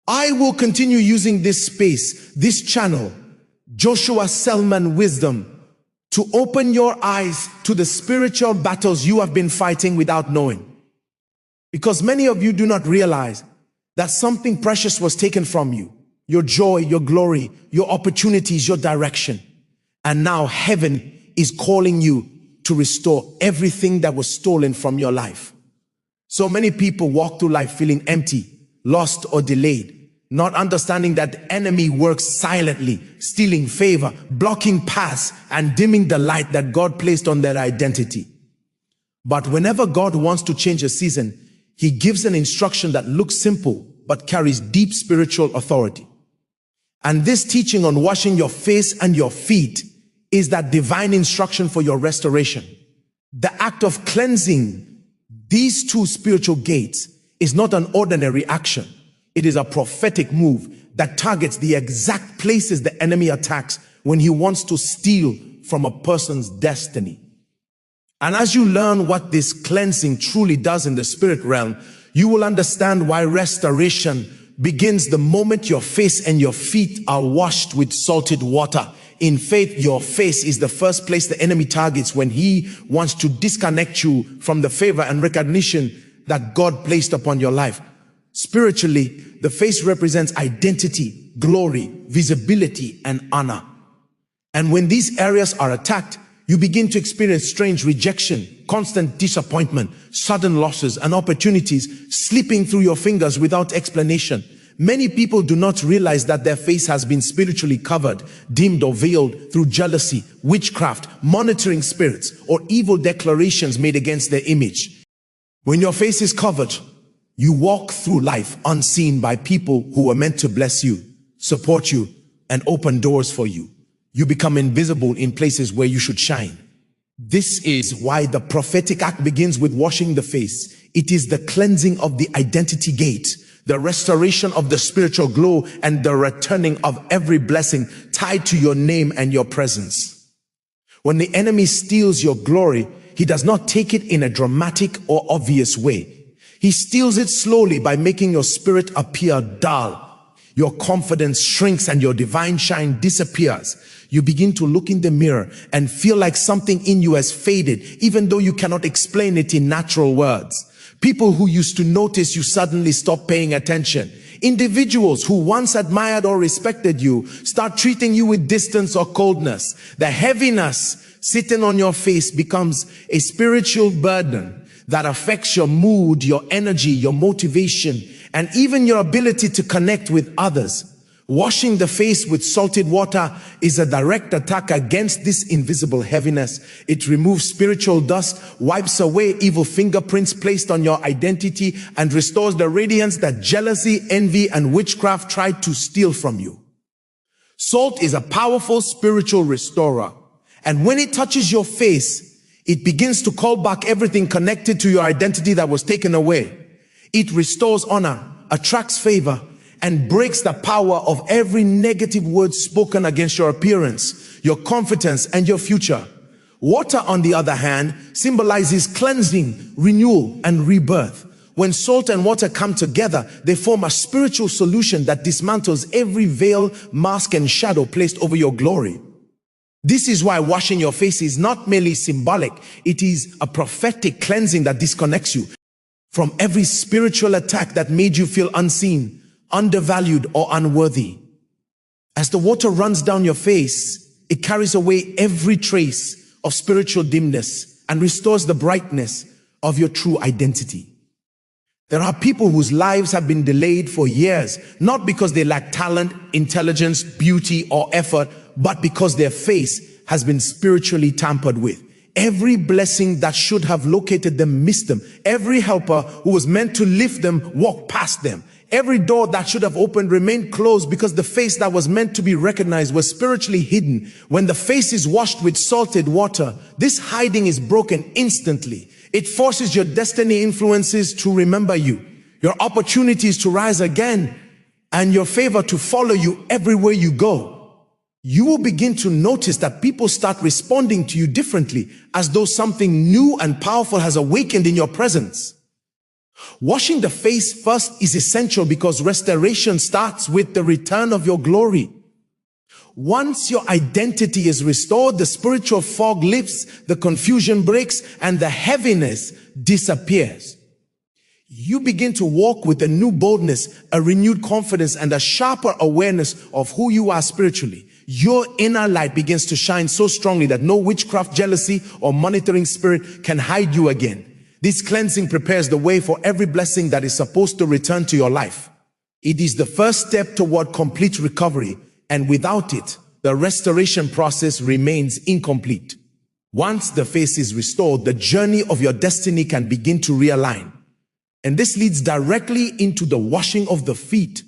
I will continue using this space, this channel, Joshua Selman Wisdom, to open your eyes to the spiritual battles you have been fighting without knowing. Because many of you do not realize that something precious was taken from you. Your joy, your glory, your opportunities, your direction. And now heaven is calling you to restore everything that was stolen from your life. So many people walk through life feeling empty, lost or delayed, not understanding that the enemy works silently, stealing favor, blocking paths, and dimming the light that God placed on their identity. But whenever God wants to change a season, He gives an instruction that looks simple, but carries deep spiritual authority. And this teaching on washing your face and your feet is that divine instruction for your restoration. The act of cleansing these two spiritual gates is not an ordinary action. It is a prophetic move that targets the exact places the enemy attacks when he wants to steal from a person's destiny. And as you learn what this cleansing truly does in the spirit realm, you will understand why restoration begins the moment your face and your feet are washed with salted water. In faith, your face is the first place the enemy targets when he wants to disconnect you from the favor and recognition that God placed upon your life. Spiritually, the face represents identity, glory, visibility, and honor. And when these areas are attacked, you begin to experience strange rejection, constant disappointment, sudden losses, and opportunities slipping through your fingers without explanation. Many people do not realize that their face has been spiritually covered, dimmed or veiled through jealousy, witchcraft, monitoring spirits, or evil declarations made against their image. When your face is covered, you walk through life unseen by people who were meant to bless you, support you, and open doors for you. You become invisible in places where you should shine. This is why the prophetic act begins with washing the face. It is the cleansing of the identity gate, the restoration of the spiritual glow, and the returning of every blessing tied to your name and your presence. When the enemy steals your glory, he does not take it in a dramatic or obvious way. He steals it slowly by making your spirit appear dull. Your confidence shrinks and your divine shine disappears. You begin to look in the mirror and feel like something in you has faded, even though you cannot explain it in natural words. People who used to notice you suddenly stop paying attention. Individuals who once admired or respected you start treating you with distance or coldness. The heaviness sitting on your face becomes a spiritual burden that affects your mood, your energy, your motivation, and even your ability to connect with others. Washing the face with salted water is a direct attack against this invisible heaviness. It removes spiritual dust, wipes away evil fingerprints placed on your identity, and restores the radiance that jealousy, envy, and witchcraft tried to steal from you. Salt is a powerful spiritual restorer, and when it touches your face, it begins to call back everything connected to your identity that was taken away. It restores honor, attracts favor, and breaks the power of every negative word spoken against your appearance, your confidence, and your future. Water, on the other hand, symbolizes cleansing, renewal, and rebirth. When salt and water come together, they form a spiritual solution that dismantles every veil, mask, and shadow placed over your glory. This is why washing your face is not merely symbolic. It is a prophetic cleansing that disconnects you from every spiritual attack that made you feel unseen, undervalued, or unworthy. As the water runs down your face, it carries away every trace of spiritual dimness and restores the brightness of your true identity. There are people whose lives have been delayed for years, not because they lack talent, intelligence, beauty, or effort, but because their face has been spiritually tampered with. Every blessing that should have located them missed them. Every helper who was meant to lift them walked past them. Every door that should have opened remained closed because the face that was meant to be recognized was spiritually hidden. When the face is washed with salted water, this hiding is broken instantly. It forces your destiny influences to remember you, your opportunities to rise again, and your favor to follow you everywhere you go. You will begin to notice that people start responding to you differently, as though something new and powerful has awakened in your presence. Washing the face first is essential because restoration starts with the return of your glory. Once your identity is restored, the spiritual fog lifts, the confusion breaks, and the heaviness disappears. You begin to walk with a new boldness, a renewed confidence, and a sharper awareness of who you are spiritually. Your inner light begins to shine so strongly that no witchcraft, jealousy, or monitoring spirit can hide you again. This cleansing prepares the way for every blessing that is supposed to return to your life. It is the first step toward complete recovery, and without it, the restoration process remains incomplete. Once the face is restored, the journey of your destiny can begin to realign. And this leads directly into the washing of the feet.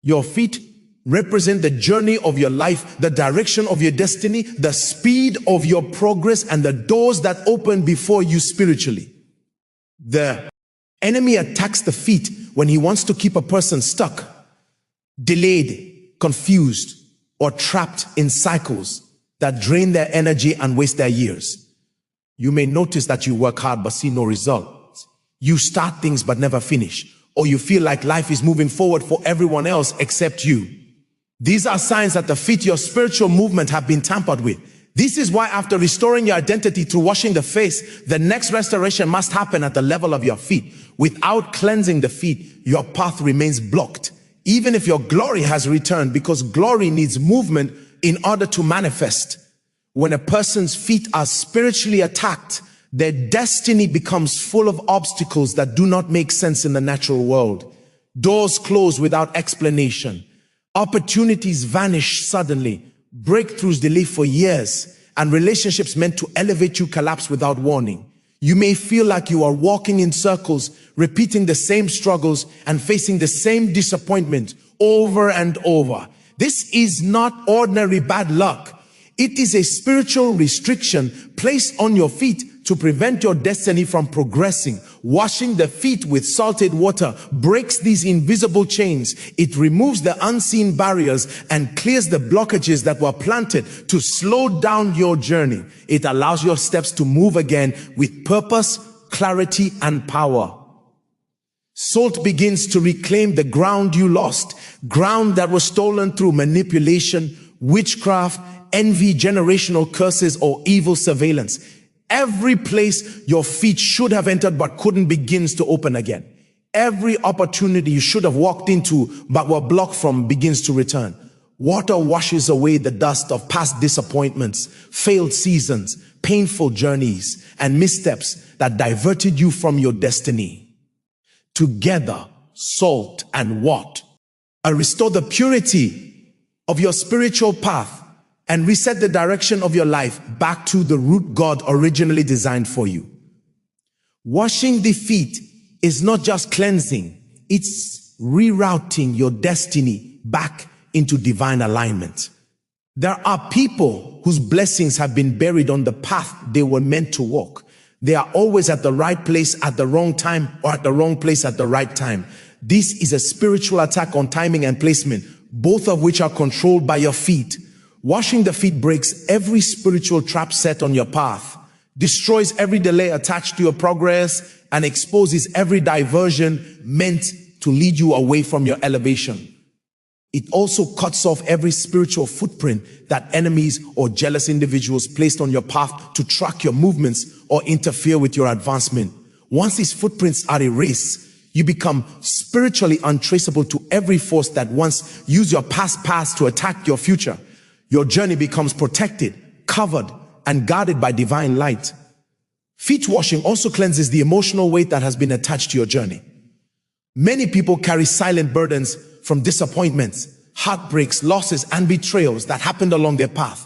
Your feet represent the journey of your life, the direction of your destiny, the speed of your progress, and the doors that open before you spiritually. The enemy attacks the feet when he wants to keep a person stuck, delayed, confused, or trapped in cycles that drain their energy and waste their years. You may notice that you work hard but see no results. You start things but never finish, or you feel like life is moving forward for everyone else except you. These are signs that the feet, your spiritual movement, have been tampered with. This is why after restoring your identity through washing the face, the next restoration must happen at the level of your feet. Without cleansing the feet, your path remains blocked, even if your glory has returned, because glory needs movement in order to manifest. When a person's feet are spiritually attacked, their destiny becomes full of obstacles that do not make sense in the natural world. Doors close without explanation. Opportunities vanish suddenly. Breakthroughs delay for years, and relationships meant to elevate you collapse without warning. You may feel like you are walking in circles, repeating the same struggles and facing the same disappointment over and over. This is not ordinary bad luck. It is a spiritual restriction placed on your feet to prevent your destiny from progressing. Washing the feet with salted water breaks these invisible chains. It removes the unseen barriers and clears the blockages that were planted to slow down your journey. It allows your steps to move again with purpose, clarity, and power. Salt begins to reclaim the ground you lost, ground that was stolen through manipulation, witchcraft, envy, generational curses, or evil surveillance. Every place your feet should have entered but couldn't begins to open again. Every opportunity you should have walked into but were blocked from begins to return. Water washes away the dust of past disappointments, failed seasons, painful journeys, and missteps that diverted you from your destiny. Together, salt and water restore the purity of your spiritual path and reset the direction of your life back to the route God originally designed for you. Washing the feet is not just cleansing, it's rerouting your destiny back into divine alignment. There are people whose blessings have been buried on the path they were meant to walk. They are always at the right place at the wrong time, or at the wrong place at the right time. This is a spiritual attack on timing and placement, both of which are controlled by your feet. Washing the feet breaks every spiritual trap set on your path, destroys every delay attached to your progress, and exposes every diversion meant to lead you away from your elevation. It also cuts off every spiritual footprint that enemies or jealous individuals placed on your path to track your movements or interfere with your advancement. Once these footprints are erased, you become spiritually untraceable to every force that once used your past to attack your future. Your journey becomes protected, covered, and guarded by divine light. Feet washing also cleanses the emotional weight that has been attached to your journey. Many people carry silent burdens from disappointments, heartbreaks, losses, and betrayals that happened along their path.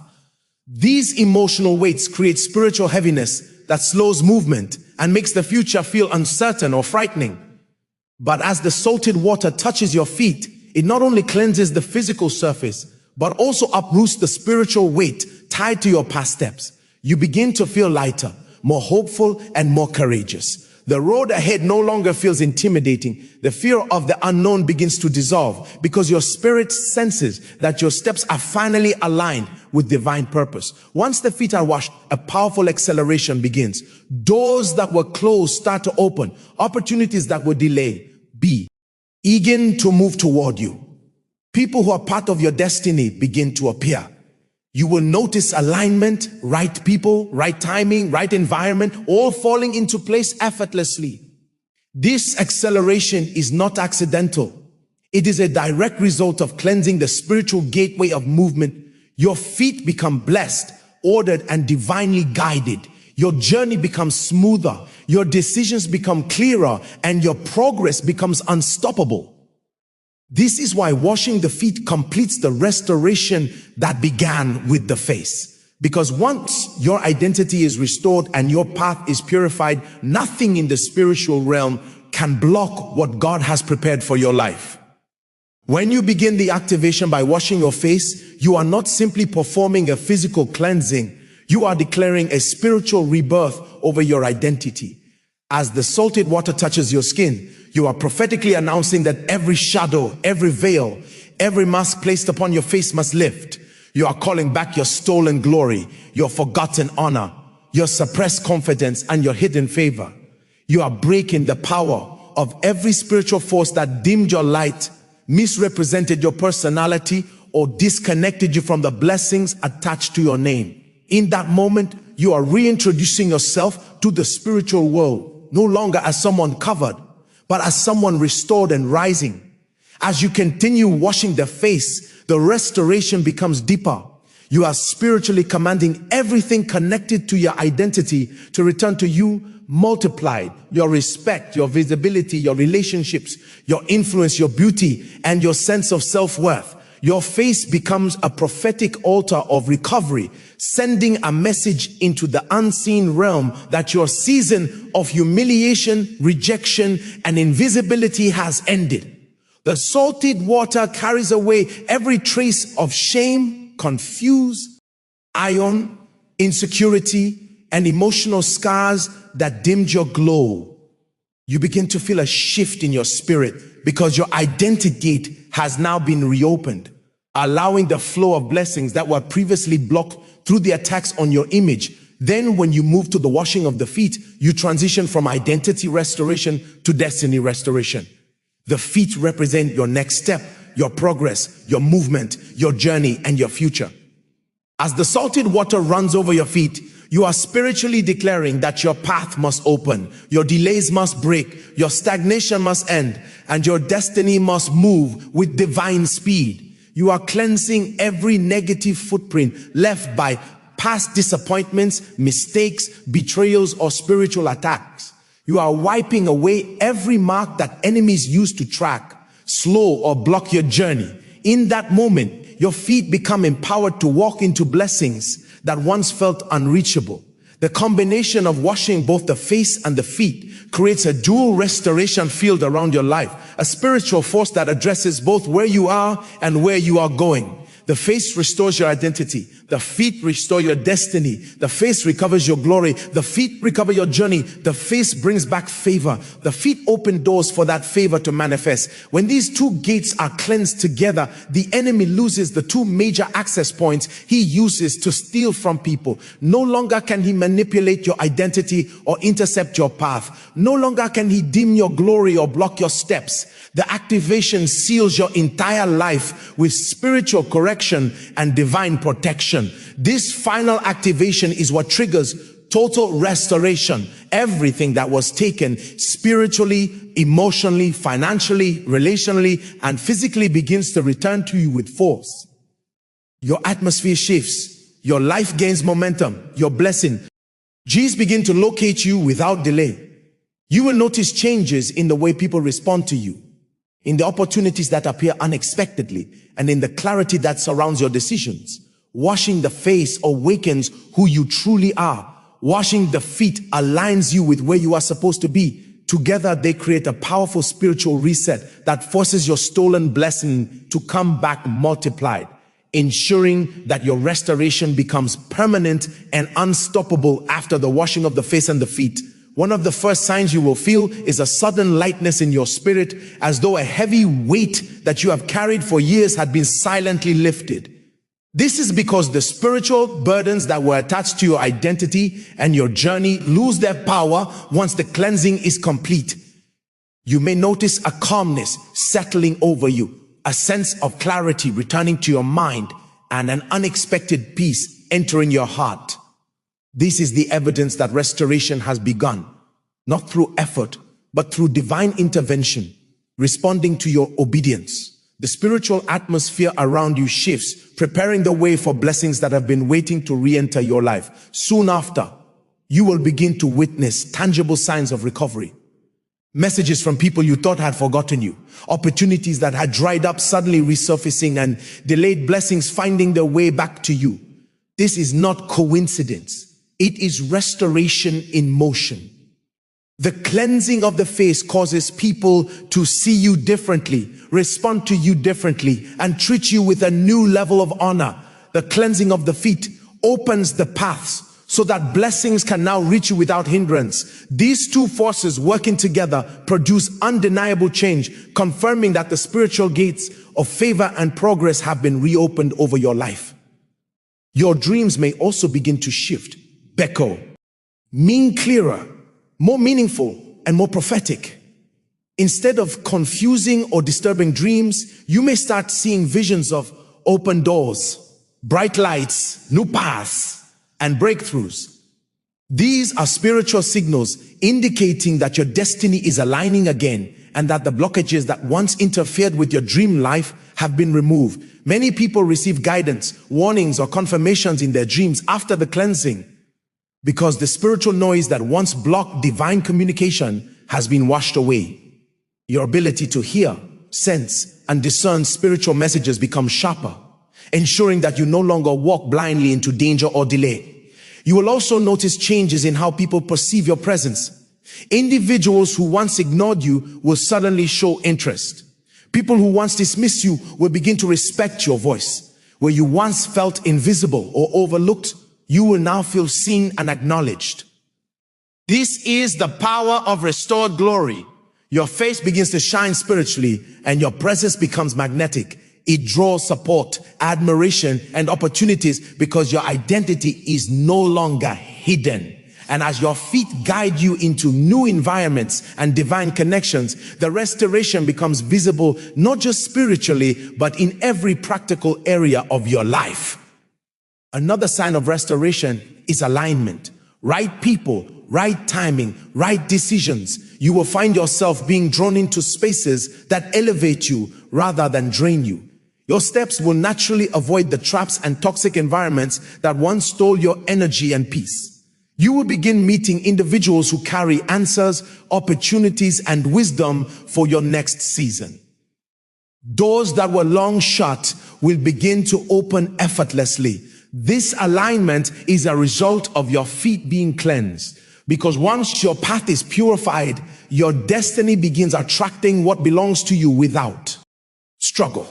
These emotional weights create spiritual heaviness that slows movement and makes the future feel uncertain or frightening. But as the salted water touches your feet, it not only cleanses the physical surface, but also uproots the spiritual weight tied to your past steps. You begin to feel lighter, more hopeful, and more courageous. The road ahead no longer feels intimidating. The fear of the unknown begins to dissolve because your spirit senses that your steps are finally aligned with divine purpose. Once the feet are washed, a powerful acceleration begins. Doors that were closed start to open. Opportunities that were delayed begin to move toward you. People who are part of your destiny begin to appear. You will notice alignment, right people, right timing, right environment, all falling into place effortlessly. This acceleration is not accidental. It is a direct result of cleansing the spiritual gateway of movement. Your feet become blessed, ordered, and divinely guided. Your journey becomes smoother, your decisions become clearer, and your progress becomes unstoppable. This is why washing the feet completes the restoration that began with the face. Because once your identity is restored and your path is purified, nothing in the spiritual realm can block what God has prepared for your life. When you begin the activation by washing your face, you are not simply performing a physical cleansing, you are declaring a spiritual rebirth over your identity. As the salted water touches your skin, you are prophetically announcing that every shadow, every veil, every mask placed upon your face must lift. You are calling back your stolen glory, your forgotten honor, your suppressed confidence, and your hidden favor. You are breaking the power of every spiritual force that dimmed your light, misrepresented your personality, or disconnected you from the blessings attached to your name. In that moment, you are reintroducing yourself to the spiritual world, no longer as someone covered, but as someone restored and rising. As you continue washing the face, the restoration becomes deeper. You are spiritually commanding everything connected to your identity to return to you multiplied. Your respect, your visibility, your relationships, your influence, your beauty, and your sense of self-worth. Your face becomes a prophetic altar of recovery, sending a message into the unseen realm that your season of humiliation, rejection, and invisibility has ended. The salted water carries away every trace of shame, confusion, iron, insecurity, and emotional scars that dimmed your glow. You begin to feel a shift in your spirit because your identity gate has now been reopened, allowing the flow of blessings that were previously blocked through the attacks on your image. Then when you move to the washing of the feet, you transition from identity restoration to destiny restoration. The feet represent your next step, your progress, your movement, your journey, and your future. As the salted water runs over your feet, you are spiritually declaring that your path must open, your delays must break, your stagnation must end, and your destiny must move with divine speed. You are cleansing every negative footprint left by past disappointments, mistakes, betrayals, or spiritual attacks. You are wiping away every mark that enemies use to track, slow, or block your journey. In that moment, your feet become empowered to walk into blessings that once felt unreachable. The combination of washing both the face and the feet creates a dual restoration field around your life, a spiritual force that addresses both where you are and where you are going. The face restores your identity. The feet restore your destiny. The face recovers your glory. The feet recover your journey. The face brings back favor. The feet open doors for that favor to manifest. When these two gates are cleansed together, the enemy loses the two major access points he uses to steal from people. No longer can he manipulate your identity or intercept your path. No longer can he dim your glory or block your steps. The activation seals your entire life with spiritual correction and divine protection. This final activation is what triggers total restoration. Everything that was taken spiritually, emotionally, financially, relationally, and physically begins to return to you with force. Your atmosphere shifts. Your life gains momentum. Your blessing. G's begin to locate you without delay. You will notice changes in the way people respond to you, in the opportunities that appear unexpectedly, and in the clarity that surrounds your decisions. Washing the face awakens who you truly are. Washing the feet aligns you with where you are supposed to be. Together, they create a powerful spiritual reset that forces your stolen blessing to come back multiplied, ensuring that your restoration becomes permanent and unstoppable after the washing of the face and the feet. One of the first signs you will feel is a sudden lightness in your spirit, as though a heavy weight that you have carried for years had been silently lifted. This is because the spiritual burdens that were attached to your identity and your journey lose their power once the cleansing is complete. You may notice a calmness settling over you, a sense of clarity returning to your mind, and an unexpected peace entering your heart. This is the evidence that restoration has begun, not through effort, but through divine intervention, responding to your obedience. The spiritual atmosphere around you shifts, preparing the way for blessings that have been waiting to re-enter your life. Soon after, you will begin to witness tangible signs of recovery. Messages from people you thought had forgotten you, opportunities that had dried up suddenly resurfacing, and delayed blessings finding their way back to you. This is not coincidence. It is restoration in motion. The cleansing of the face causes people to see you differently, respond to you differently, and treat you with a new level of honor. The cleansing of the feet opens the paths so that blessings can now reach you without hindrance. These two forces working together produce undeniable change, confirming that the spiritual gates of favor and progress have been reopened over your life. Your dreams may also begin to shift, beckon, mean clearer, more meaningful, and more prophetic. Instead of confusing or disturbing dreams, you may start seeing visions of open doors, bright lights, new paths, and breakthroughs. These are spiritual signals indicating that your destiny is aligning again, and that the blockages that once interfered with your dream life have been removed. Many people receive guidance, warnings, or confirmations in their dreams after the cleansing, because the spiritual noise that once blocked divine communication has been washed away. Your ability to hear, sense, and discern spiritual messages becomes sharper, ensuring that you no longer walk blindly into danger or delay. You will also notice changes in how people perceive your presence. Individuals who once ignored you will suddenly show interest. People who once dismissed you will begin to respect your voice. Where you once felt invisible or overlooked, you will now feel seen and acknowledged. This is the power of restored glory. Your face begins to shine spiritually, and your presence becomes magnetic. It draws support, admiration, and opportunities because your identity is no longer hidden. And as your feet guide you into new environments and divine connections, the restoration becomes visible not just spiritually, but in every practical area of your life. Another sign of restoration is alignment. Right people, right timing, right decisions. You will find yourself being drawn into spaces that elevate you rather than drain you. Your steps will naturally avoid the traps and toxic environments that once stole your energy and peace. You will begin meeting individuals who carry answers, opportunities, and wisdom for your next season. Doors that were long shut will begin to open effortlessly. This alignment is a result of your feet being cleansed, because once your path is purified, your destiny begins attracting what belongs to you without struggle.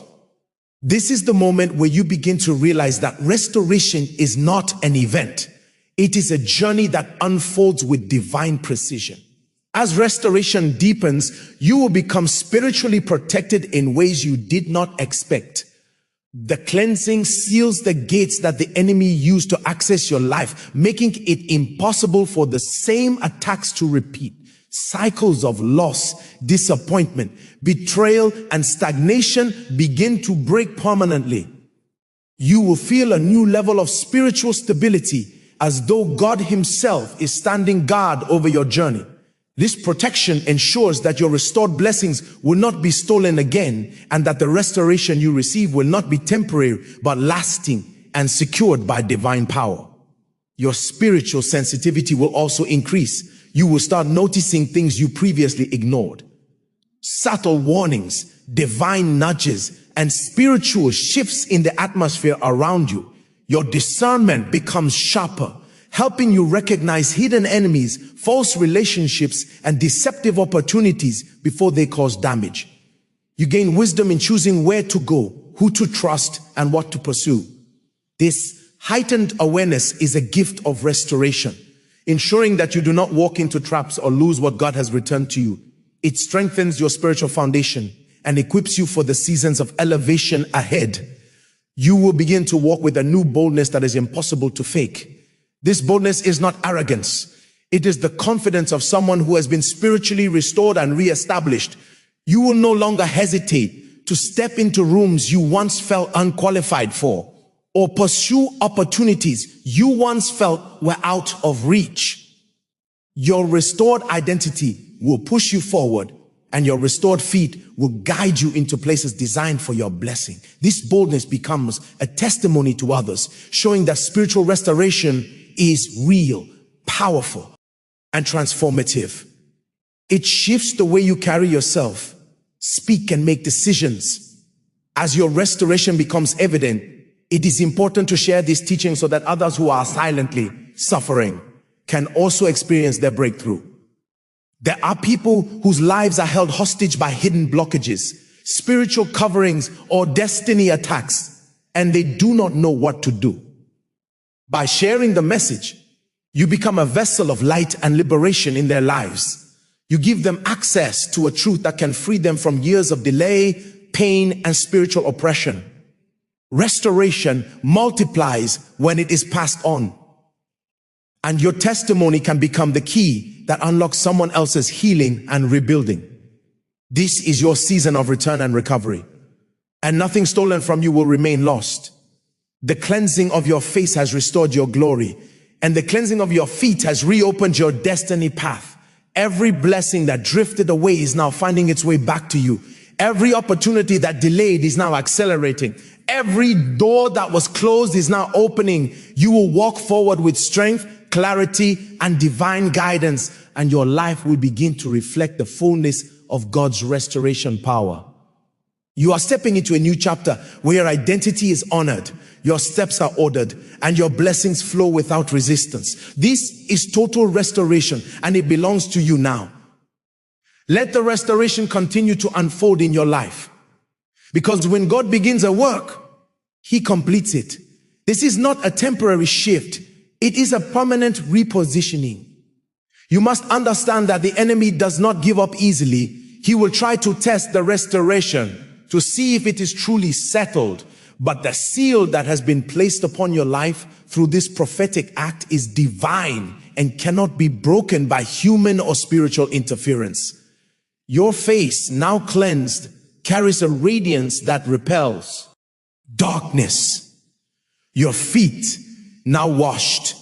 This is the moment where you begin to realize that restoration is not an event. It is a journey that unfolds with divine precision. As restoration deepens, you will become spiritually protected in ways you did not expect. The cleansing seals the gates that the enemy used to access your life, making it impossible for the same attacks to repeat. Cycles of loss, disappointment, betrayal, and stagnation begin to break permanently. You will feel a new level of spiritual stability, as though God Himself is standing guard over your journey. This protection ensures that your restored blessings will not be stolen again, and that the restoration you receive will not be temporary, but lasting and secured by divine power. Your spiritual sensitivity will also increase. You will start noticing things you previously ignored. Subtle warnings, divine nudges, and spiritual shifts in the atmosphere around you. Your discernment becomes sharper, helping you recognize hidden enemies, false relationships, and deceptive opportunities before they cause damage. You gain wisdom in choosing where to go, who to trust, and what to pursue. This heightened awareness is a gift of restoration. ensuring that you do not walk into traps or lose what God has returned to you. It strengthens your spiritual foundation and equips you for the seasons of elevation ahead. You will begin to walk with a new boldness that is impossible to fake. This boldness is not arrogance. It is the confidence of someone who has been spiritually restored and reestablished. You will no longer hesitate to step into rooms you once felt unqualified for, or pursue opportunities you once felt were out of reach. Your restored identity will push you forward, and your restored feet will guide you into places designed for your blessing. This boldness becomes a testimony to others, showing that spiritual restoration is real, powerful, and transformative. It shifts the way you carry yourself, speak, and make decisions. As your restoration becomes evident, it is important to share this teaching so that others who are silently suffering can also experience their breakthrough. There are people whose lives are held hostage by hidden blockages, spiritual coverings, or destiny attacks, and they do not know what to do. By sharing the message, you become a vessel of light and liberation in their lives. You give them access to a truth that can free them from years of delay, pain, and spiritual oppression. Restoration multiplies when it is passed on. And your testimony can become the key that unlocks someone else's healing and rebuilding. This is your season of return and recovery, and nothing stolen from you will remain lost. The cleansing of your face has restored your glory, and the cleansing of your feet has reopened your destiny path. Every blessing that drifted away is now finding its way back to you. Every opportunity that delayed is now accelerating. Every door that was closed is now opening. You will walk forward with strength, clarity, and divine guidance, and your life will begin to reflect the fullness of God's restoration power. You are stepping into a new chapter where your identity is honored, your steps are ordered, and your blessings flow without resistance. This is total restoration, and it belongs to you now. Let the restoration continue to unfold in your life, because when God begins a work, He completes it. This is not a temporary shift. It is a permanent repositioning. You must understand that the enemy does not give up easily. He will try to test the restoration to see if it is truly settled. But the seal that has been placed upon your life through this prophetic act is divine and cannot be broken by human or spiritual interference. Your face, now cleansed, carries a radiance that repels darkness. Your feet, now washed,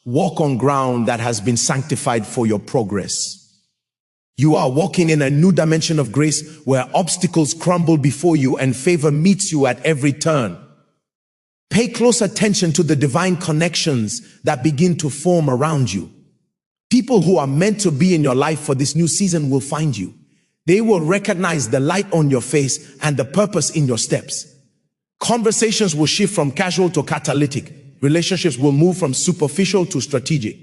walk on ground that has been sanctified for your progress. You are walking in a new dimension of grace where obstacles crumble before you and favor meets you at every turn. Pay close attention to the divine connections that begin to form around you. People who are meant to be in your life for this new season will find you. They will recognize the light on your face and the purpose in your steps. Conversations will shift from casual to catalytic. Relationships will move from superficial to strategic.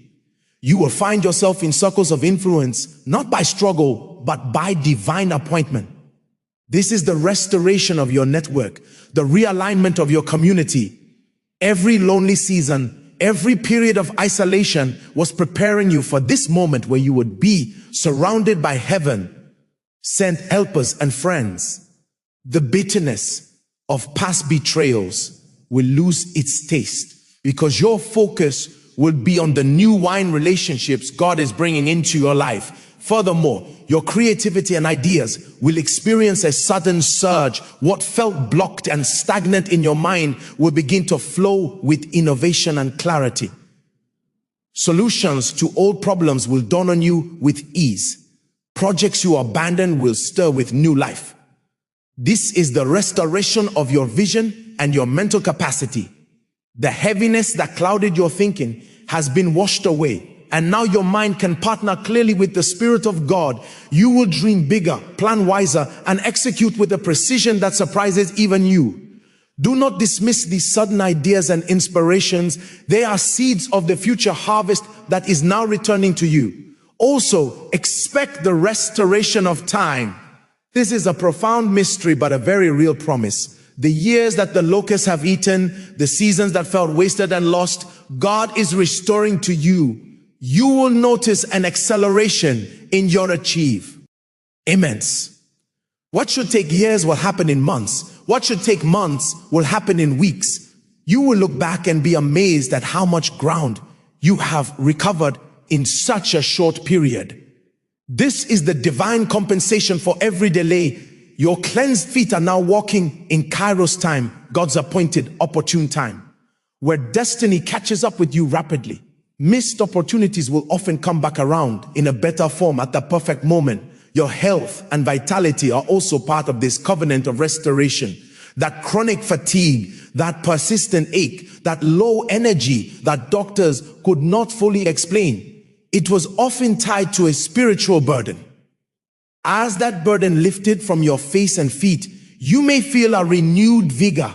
You will find yourself in circles of influence, not by struggle, but by divine appointment. This is the restoration of your network, the realignment of your community. Every lonely season, every period of isolation was preparing you for this moment where you would be surrounded by heaven, sent helpers and friends. The bitterness of past betrayals will lose its taste, because your focus will be on the new wine relationships God is bringing into your life. Furthermore, your creativity and ideas will experience a sudden surge. What felt blocked and stagnant in your mind will begin to flow with innovation and clarity. Solutions to old problems will dawn on you with ease. Projects you abandoned will stir with new life. This is the restoration of your vision and your mental capacity. The heaviness that clouded your thinking has been washed away, and now your mind can partner clearly with the Spirit of God. You will dream bigger, plan wiser, and execute with a precision that surprises even you. Do not dismiss these sudden ideas and inspirations. They are seeds of the future harvest that is now returning to you. Also, expect the restoration of time. This is a profound mystery, but a very real promise. The years that the locusts have eaten, the seasons that felt wasted and lost, God is restoring to you. you will notice an acceleration in your achieve. Immense. What should take years will happen in months. What should take months will happen in weeks. You will look back and be amazed at how much ground you have recovered in such a short period. This is the divine compensation for every delay. Your cleansed feet are now walking in Kairos time, God's appointed opportune time, where destiny catches up with you rapidly. Missed opportunities will often come back around in a better form at the perfect moment. Your health and vitality are also part of this covenant of restoration. That chronic fatigue, that persistent ache, that low energy that doctors could not fully explain, it was often tied to a spiritual burden. As that burden lifted from your face and feet, you may feel a renewed vigor,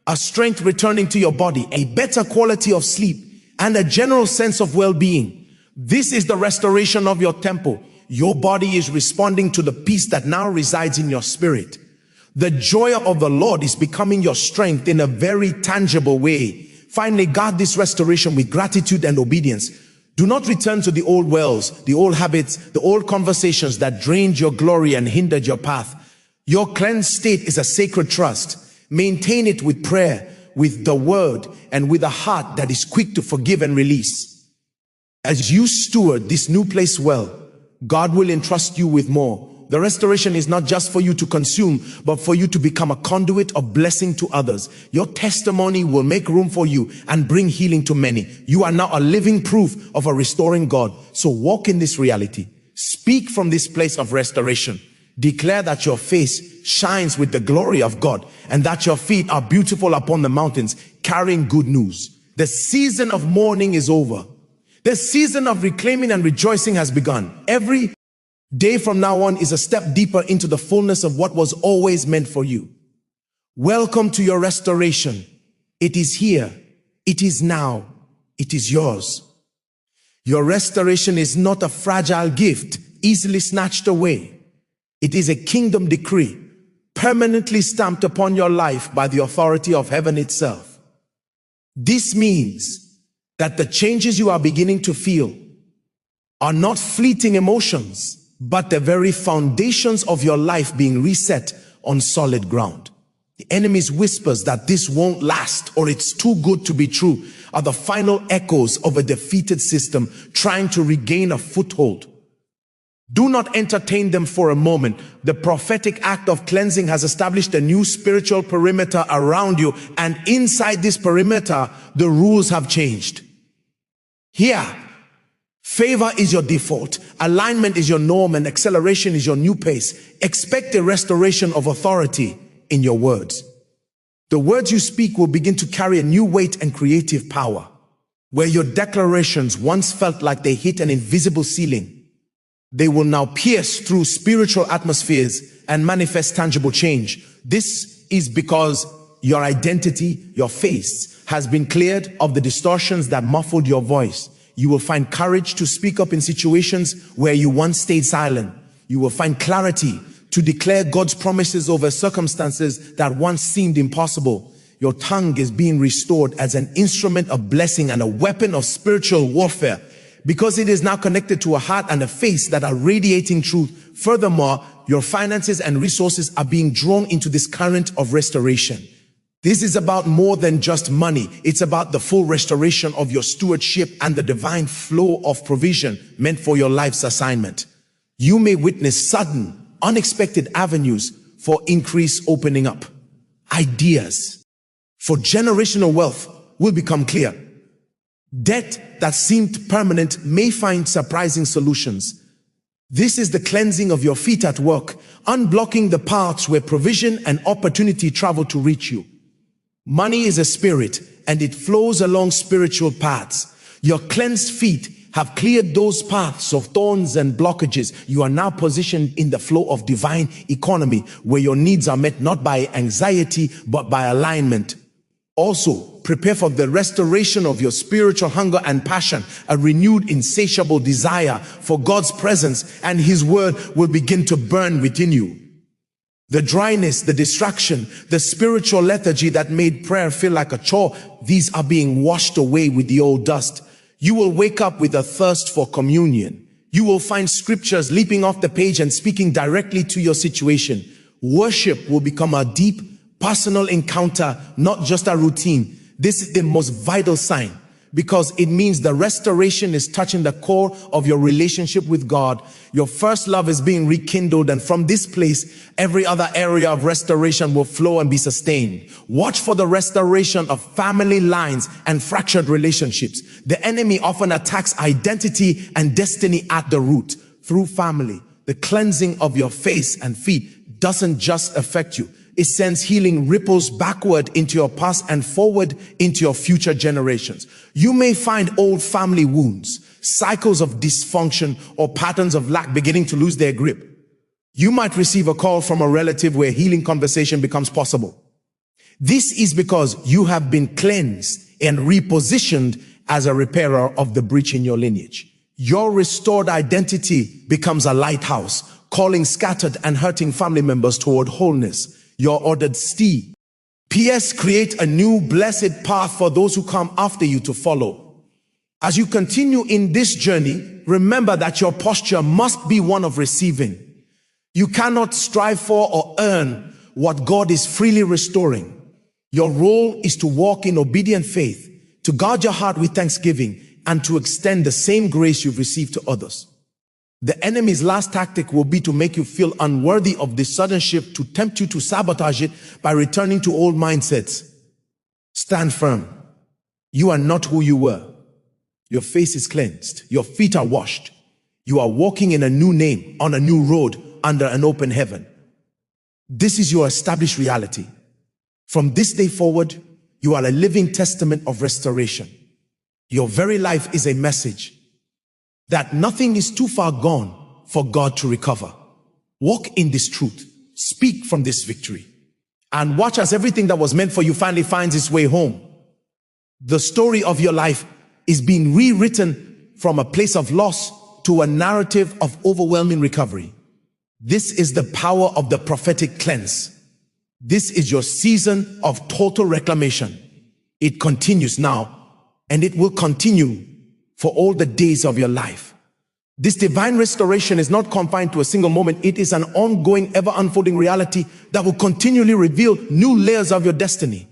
a strength returning to your body, a better quality of sleep, and a general sense of well-being. This is the restoration of your temple. Your body is responding to the peace that now resides in your spirit. The joy of the Lord is becoming your strength in a very tangible way. Finally, guard this restoration with gratitude and obedience. Do not return to the old wells, the old habits, the old conversations that drained your glory and hindered your path. Your cleansed state is a sacred trust. Maintain it with prayer, with the word, and with a heart that is quick to forgive and release. As you steward this new place well, God will entrust you with more. The restoration is not just for you to consume, but for you to become a conduit of blessing to others. Your testimony will make room for you and bring healing to many. You are now a living proof of a restoring God. So walk in this reality. Speak from this place of restoration. Declare that your face shines with the glory of God and that your feet are beautiful upon the mountains, carrying good news. The season of mourning is over. The season of reclaiming and rejoicing has begun. Every day from now on is a step deeper into the fullness of what was always meant for you. Welcome to your restoration. It is here. It is now. It is yours. Your restoration is not a fragile gift, easily snatched away. It is a kingdom decree, permanently stamped upon your life by the authority of heaven itself. This means that the changes you are beginning to feel are not fleeting emotions, but the very foundations of your life being reset on solid ground. The enemy's whispers that this won't last or it's too good to be true are the final echoes of a defeated system trying to regain a foothold. Do not entertain them for a moment. The prophetic act of cleansing has established a new spiritual perimeter around you, and inside this perimeter, the rules have changed. Here, favor is your default, alignment is your norm, and acceleration is your new pace. Expect a restoration of authority in your words. The words you speak will begin to carry a new weight and creative power. Where your declarations once felt like they hit an invisible ceiling, they will now pierce through spiritual atmospheres and manifest tangible change. This is because your identity, your face, has been cleared of the distortions that muffled your voice. You will find courage to speak up in situations where you once stayed silent. You will find clarity to declare God's promises over circumstances that once seemed impossible. Your tongue is being restored as an instrument of blessing and a weapon of spiritual warfare, because it is now connected to a heart and a face that are radiating truth. Furthermore, your finances and resources are being drawn into this current of restoration. This is about more than just money. It's about the full restoration of your stewardship and the divine flow of provision meant for your life's assignment. You may witness sudden, unexpected avenues for increase opening up. Ideas for generational wealth will become clear. Debt that seemed permanent may find surprising solutions. This is the cleansing of your feet at work, unblocking the paths where provision and opportunity travel to reach you. Money is a spirit, and it flows along spiritual paths. Your cleansed feet have cleared those paths of thorns and blockages. You are now positioned in the flow of divine economy, where your needs are met not by anxiety, but by alignment. Also, prepare for the restoration of your spiritual hunger and passion. A renewed, insatiable desire for God's presence and His word will begin to burn within you. The dryness, the distraction, the spiritual lethargy that made prayer feel like a chore, these are being washed away with the old dust. You will wake up with a thirst for communion. You will find scriptures leaping off the page and speaking directly to your situation. Worship will become a deep, personal encounter, not just a routine. This is the most vital sign, because it means the restoration is touching the core of your relationship with God. Your first love is being rekindled, and from this place, every other area of restoration will flow and be sustained. Watch for the restoration of family lines and fractured relationships. The enemy often attacks identity and destiny at the root through family. The cleansing of your face and feet doesn't just affect you. It sends healing ripples backward into your past and forward into your future generations. You may find old family wounds, cycles of dysfunction, or patterns of lack beginning to lose their grip. You might receive a call from a relative where healing conversation becomes possible. This is because you have been cleansed and repositioned as a repairer of the breach in your lineage. Your restored identity becomes a lighthouse, calling scattered and hurting family members toward wholeness. Your ordered steed. P.S. Create a new blessed path for those who come after you to follow. As you continue in this journey, remember that your posture must be one of receiving. You cannot strive for or earn what God is freely restoring. Your role is to walk in obedient faith, to guard your heart with thanksgiving, and to extend the same grace you've received to others. The enemy's last tactic will be to make you feel unworthy of this sudden shift, to tempt you to sabotage it by returning to old mindsets. Stand firm. You are not who you were. Your face is cleansed. Your feet are washed. You are walking in a new name, on a new road, under an open heaven. This is your established reality. From this day forward, you are a living testament of restoration. Your very life is a message that nothing is too far gone for God to recover. Walk in this truth. Speak from this victory. And watch as everything that was meant for you finally finds its way home. The story of your life is being rewritten from a place of loss to a narrative of overwhelming recovery. This is the power of the prophetic cleanse. This is your season of total reclamation. It continues now, and it will continue for all the days of your life. This divine restoration is not confined to a single moment. It is an ongoing, ever unfolding reality that will continually reveal new layers of your destiny.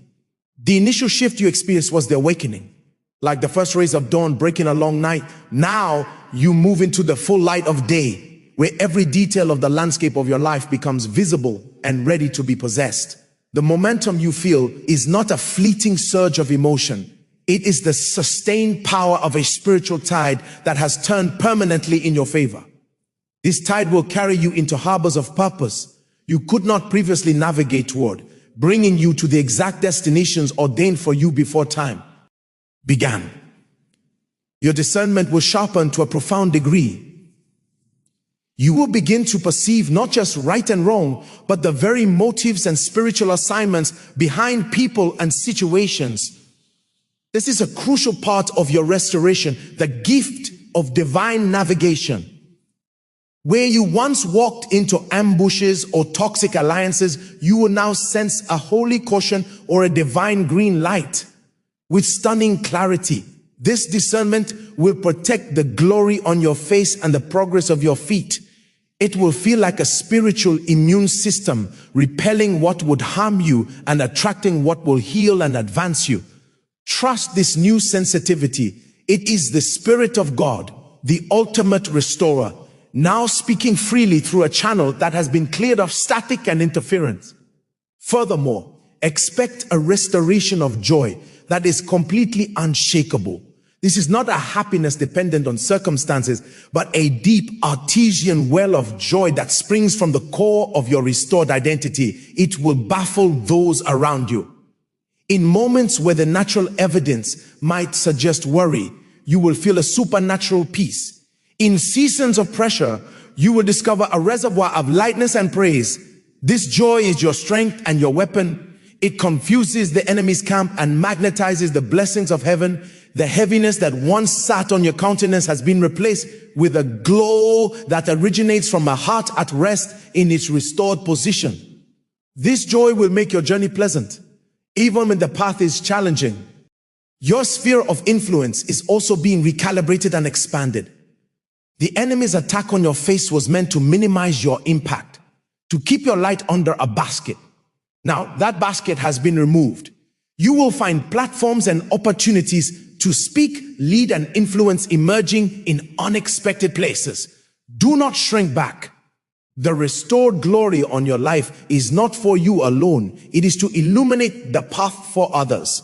The initial shift you experienced was the awakening. Like the first rays of dawn breaking a long night, now you move into the full light of day, where every detail of the landscape of your life becomes visible and ready to be possessed. The momentum you feel is not a fleeting surge of emotion. It is the sustained power of a spiritual tide that has turned permanently in your favor. This tide will carry you into harbors of purpose you could not previously navigate toward, bringing you to the exact destinations ordained for you before time began. Your discernment will sharpen to a profound degree. You will begin to perceive not just right and wrong, but the very motives and spiritual assignments behind people and situations. This is a crucial part of your restoration, the gift of divine navigation. Where you once walked into ambushes or toxic alliances, you will now sense a holy caution or a divine green light with stunning clarity. This discernment will protect the glory on your face and the progress of your feet. It will feel like a spiritual immune system, repelling what would harm you and attracting what will heal and advance you. Trust this new sensitivity. It is the Spirit of God, the ultimate restorer, now speaking freely through a channel that has been cleared of static and interference. Furthermore, expect a restoration of joy that is completely unshakable. This is not a happiness dependent on circumstances, but a deep artesian well of joy that springs from the core of your restored identity. It will baffle those around you. In moments where the natural evidence might suggest worry, you will feel a supernatural peace. In seasons of pressure, you will discover a reservoir of lightness and praise. This joy is your strength and your weapon. It confuses the enemy's camp and magnetizes the blessings of heaven. The heaviness that once sat on your countenance has been replaced with a glow that originates from a heart at rest in its restored position. This joy will make your journey pleasant, even when the path is challenging. Your sphere of influence is also being recalibrated and expanded. The enemy's attack on your face was meant to minimize your impact, to keep your light under a basket. Now, that basket has been removed. You will find platforms and opportunities to speak, lead, and influence emerging in unexpected places. Do not shrink back. The restored glory on your life is not for you alone. It is to illuminate the path for others.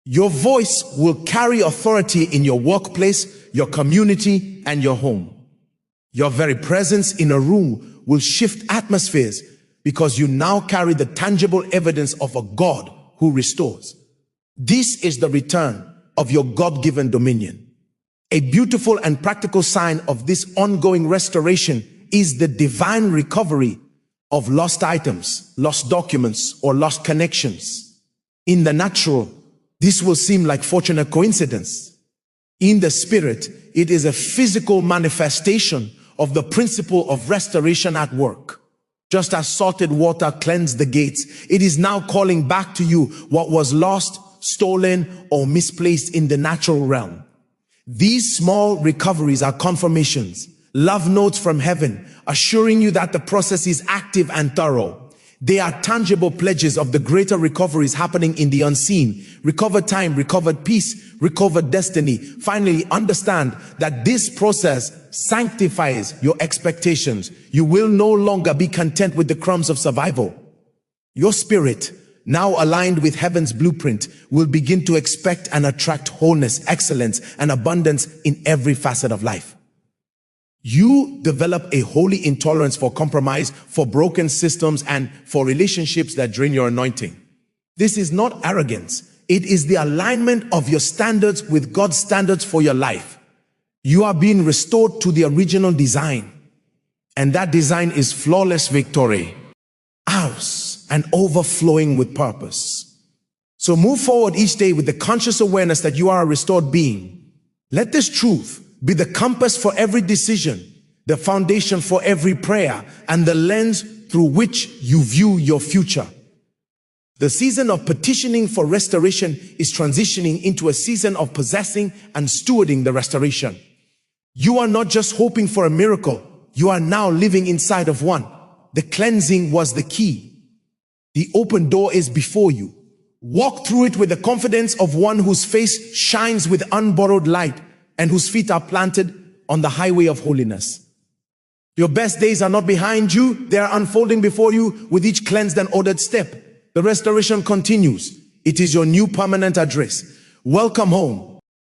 Your voice will carry authority in your workplace, your community, and your home. Your very presence in a room will shift atmospheres because you now carry the tangible evidence of a God who restores. This is the return of your God-given dominion. A beautiful and practical sign of this ongoing restoration is the divine recovery of lost items, lost documents, or lost connections. In the natural, this will seem like fortunate coincidence. In the spirit, it is a physical manifestation of the principle of restoration at work. Just as salted water cleansed the gates, it is now calling back to you what was lost, stolen, or misplaced in the natural realm. These small recoveries are confirmations, love notes from heaven, assuring you that the process is active and thorough. They are tangible pledges of the greater recoveries happening in the unseen. Recovered time, recovered peace, recovered destiny. Finally, understand that this process sanctifies your expectations. You will no longer be content with the crumbs of survival. Your spirit, now aligned with heaven's blueprint, will begin to expect and attract wholeness, excellence, and abundance in every facet of life. You develop a holy intolerance for compromise, for broken systems, and for relationships that drain your anointing. This is not arrogance. It is the alignment of your standards with God's standards for your life. You are being restored to the original design. And that design is flawless victory, ours, and overflowing with purpose. So move forward each day with the conscious awareness that you are a restored being. Let this truth be the compass for every decision, the foundation for every prayer, and the lens through which you view your future. The season of petitioning for restoration is transitioning into a season of possessing and stewarding the restoration. You are not just hoping for a miracle, you are now living inside of one. The cleansing was the key. The open door is before you. Walk through it with the confidence of one whose face shines with unborrowed light and whose feet are planted on the highway of holiness. Your best days are not behind you, they are unfolding before you with each cleansed and ordered step. The restoration continues. It is your new permanent address. Welcome home.